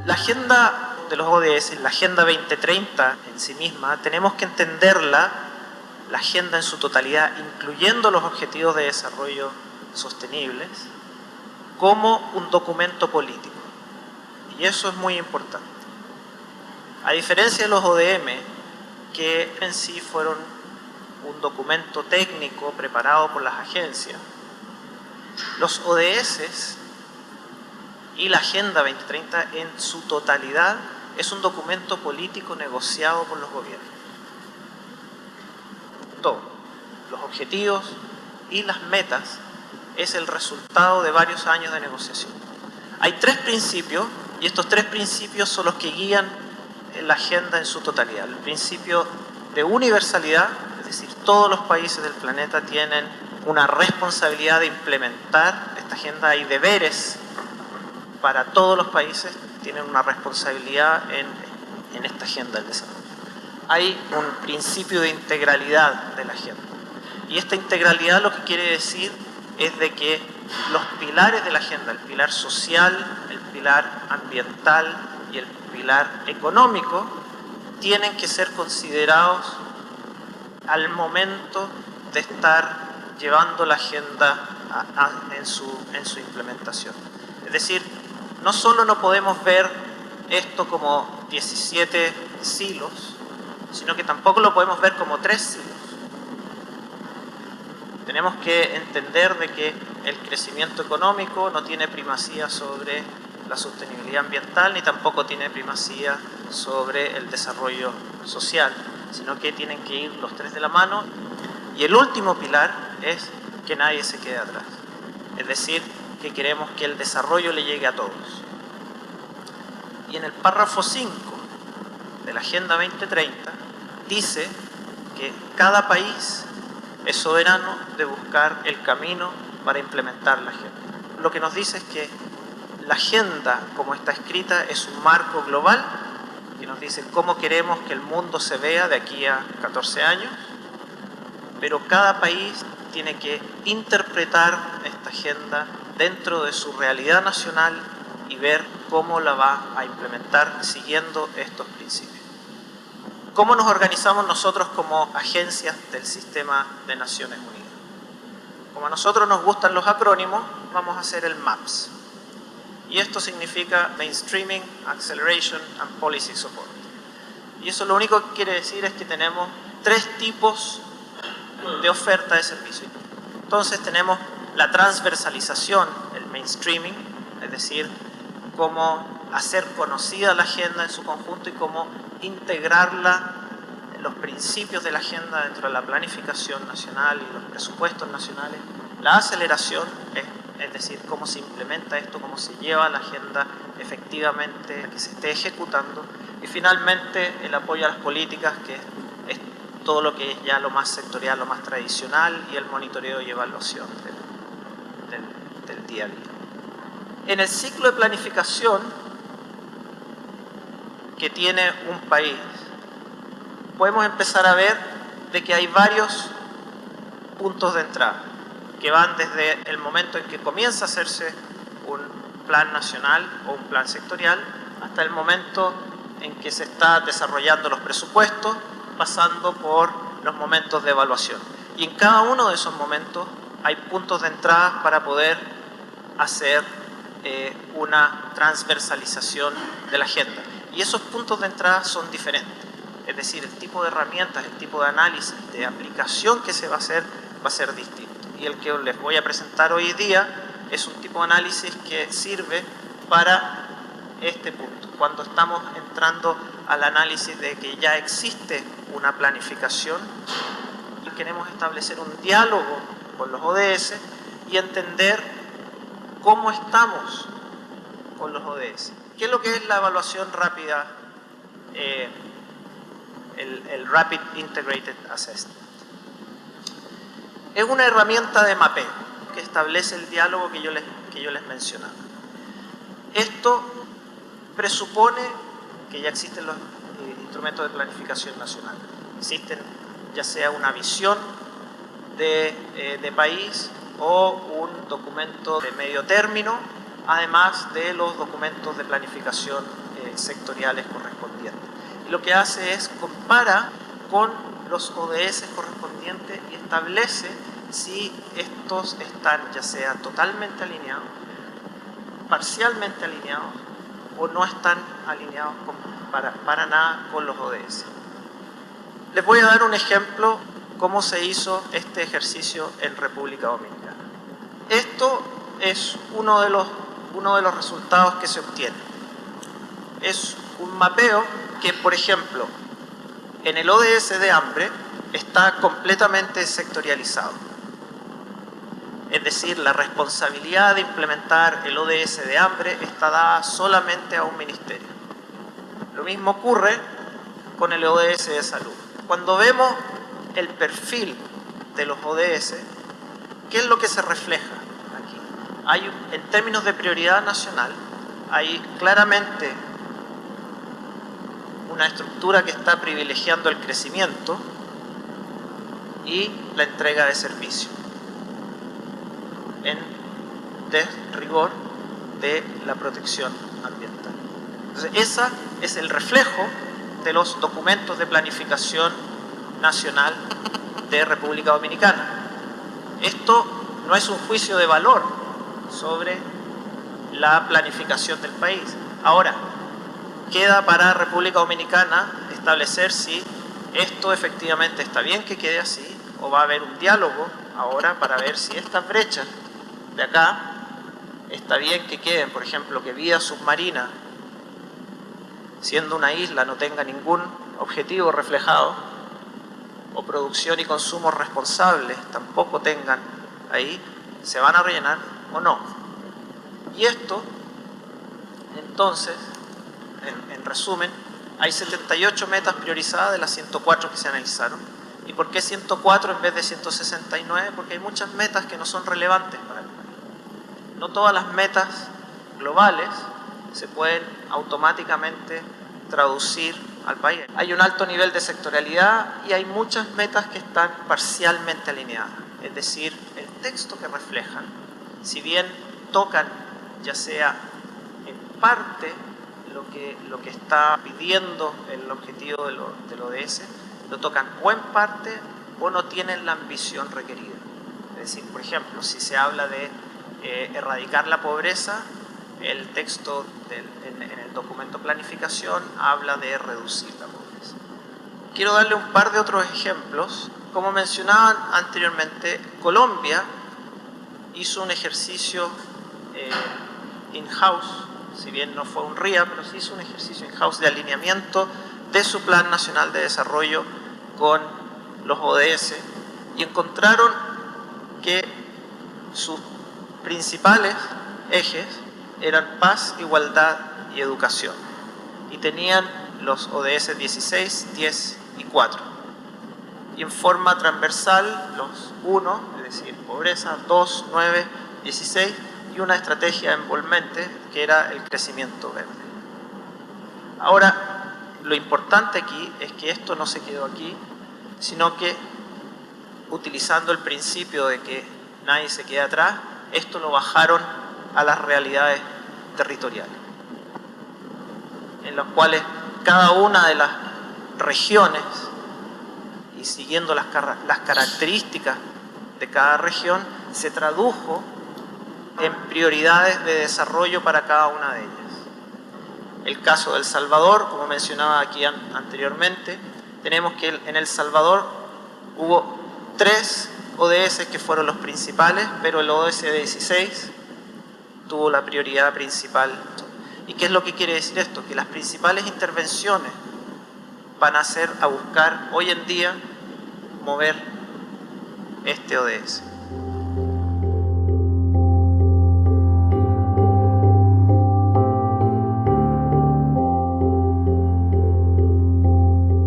La agenda de los ODS, la Agenda 2030 en sí misma, tenemos que entenderla, la agenda en su totalidad, incluyendo los objetivos de desarrollo sostenibles, como un documento político. Y eso es muy importante. A diferencia de los ODM, que en sí fueron un documento técnico preparado por las agencias, los ODS y la Agenda 2030 en su totalidad es un documento político negociado por los gobiernos. Todo, los objetivos y las metas es el resultado de varios años de negociación. Hay 3 principios y estos 3 principios son los que guían la agenda en su totalidad. El principio de universalidad, es decir, todos los países del planeta tienen una responsabilidad de implementar esta agenda. Hay deberes para todos los países, tienen una responsabilidad en esta agenda del desarrollo. Hay un principio de integralidad de la agenda. Y esta integralidad lo que quiere decir es de que los pilares de la agenda, el pilar social, el pilar ambiental y el pilar económico, tienen que ser considerados al momento de estar llevando la agenda en su implementación. Es decir, no solo no podemos ver esto como 17 silos, sino que tampoco lo podemos ver como 3 silos. Tenemos que entender de que el crecimiento económico no tiene primacía sobre la sostenibilidad ambiental, ni tampoco tiene primacía sobre el desarrollo social, sino que tienen que ir los 3 de la mano. Y el último pilar es que nadie se quede atrás. Es decir, que queremos que el desarrollo le llegue a todos. Y en el párrafo 5 de la Agenda 2030 dice que cada país es soberano de buscar el camino para implementar la agenda. Lo que nos dice es que la agenda, como está escrita, es un marco global que nos dice cómo queremos que el mundo se vea de aquí a 14 años, pero cada país tiene que interpretar esta agenda dentro de su realidad nacional y ver cómo la va a implementar siguiendo estos principios. ¿Cómo nos organizamos nosotros como agencias del sistema de Naciones Unidas? Como a nosotros nos gustan los acrónimos, vamos a hacer el MAPS. Y esto significa Mainstreaming, Acceleration and Policy Support. Y eso lo único que quiere decir es que tenemos 3 tipos de oferta de servicio. Entonces tenemos la transversalización, el mainstreaming, es decir, cómo hacer conocida la agenda en su conjunto y cómo integrarla, los principios de la agenda dentro de la planificación nacional y los presupuestos nacionales. La aceleración, es decir, cómo se implementa esto, cómo se lleva la agenda efectivamente a que se esté ejecutando. Y finalmente el apoyo a las políticas, que es todo lo que es ya lo más sectorial, lo más tradicional, y el monitoreo y evaluación del día a día. En el ciclo de planificación que tiene un país, podemos empezar a ver de que hay varios puntos de entrada que van desde el momento en que comienza a hacerse un plan nacional o un plan sectorial hasta el momento en que se está desarrollando los presupuestos, pasando por los momentos de evaluación. Y en cada uno de esos momentos hay puntos de entrada para poder hacer una transversalización de la agenda. Y esos puntos de entrada son diferentes. Es decir, el tipo de herramientas, el tipo de análisis, de aplicación que se va a hacer distinto. Y el que les voy a presentar hoy día es un tipo de análisis que sirve para este punto. Cuando estamos entrando al análisis de que ya existe una planificación y queremos establecer un diálogo con los ODS y entender cómo estamos con los ODS. ¿Qué es lo que es la evaluación rápida? El Rapid Integrated Assessment. Es una herramienta de mapeo que establece el diálogo que yo les mencionaba. Esto presupone que ya existen los instrumentos de planificación nacional. Existen ya sea una visión de país o un documento de medio término, además de los documentos de planificación sectoriales correspondientes. Y lo que hace es compara con los ODS correspondientes y establece si estos están ya sea totalmente alineados, parcialmente alineados o no están alineados para nada con los ODS. Les voy a dar un ejemplo cómo se hizo este ejercicio en República Dominicana. Esto es uno de los resultados que se obtiene. Es un mapeo que, por ejemplo, en el ODS de hambre está completamente sectorializado. Es decir, la responsabilidad de implementar el ODS de hambre está dada solamente a un ministerio. Lo mismo ocurre con el ODS de salud. Cuando vemos el perfil de los ODS, ¿qué es lo que se refleja aquí? En términos de prioridad nacional, hay claramente una estructura que está privilegiando el crecimiento y la entrega de servicios en desrigor de la protección ambiental. Entonces, ese es el reflejo de los documentos de planificación nacional de República Dominicana. Esto no es un juicio de valor sobre la planificación del país. Ahora, queda para República Dominicana establecer si esto efectivamente está bien que quede así o va a haber un diálogo ahora para ver si estas brechas de acá está bien que queden, por ejemplo, que vía submarina, siendo una isla, no tenga ningún objetivo reflejado, o producción y consumo responsables tampoco tengan ahí, se van a rellenar o no. Y esto, entonces, en resumen, hay 78 metas priorizadas de las 104 que se analizaron. ¿Y por qué 104 en vez de 169? Porque hay muchas metas que no son relevantes para el país. No todas las metas globales se pueden automáticamente traducir al país. Hay un alto nivel de sectorialidad y hay muchas metas que están parcialmente alineadas. Es decir, el texto que reflejan, si bien tocan ya sea en parte lo que está pidiendo el objetivo del ODS, lo tocan o en parte o no tienen la ambición requerida. Es decir, por ejemplo, si se habla de erradicar la pobreza, el texto en el documento planificación habla de reducir la pobreza. Quiero darle un par de otros ejemplos. Como mencionaban anteriormente, Colombia hizo un ejercicio in-house, si bien no fue un RIA, pero sí hizo un ejercicio in-house de alineamiento de su Plan Nacional de Desarrollo con los ODS y encontraron que sus principales ejes eran paz, igualdad y educación. Y tenían los ODS 16, 10 y 4. Y en forma transversal los 1, es decir, pobreza, 2, 9, 16 y una estrategia envolvente que era el crecimiento verde. Ahora, lo importante aquí es que esto no se quedó aquí, sino que utilizando el principio de que nadie se queda atrás, esto lo bajaron a las realidades territoriales, en las cuales cada una de las regiones, y siguiendo las características de cada región, se tradujo en prioridades de desarrollo para cada una de ellas. El caso de El Salvador, como mencionaba aquí anteriormente, tenemos que en El Salvador hubo 3 ODS que fueron los principales, pero el ODS 16 tuvo la prioridad principal. ¿Y qué es lo que quiere decir esto? Que las principales intervenciones van a ser a buscar hoy en día mover este ODS.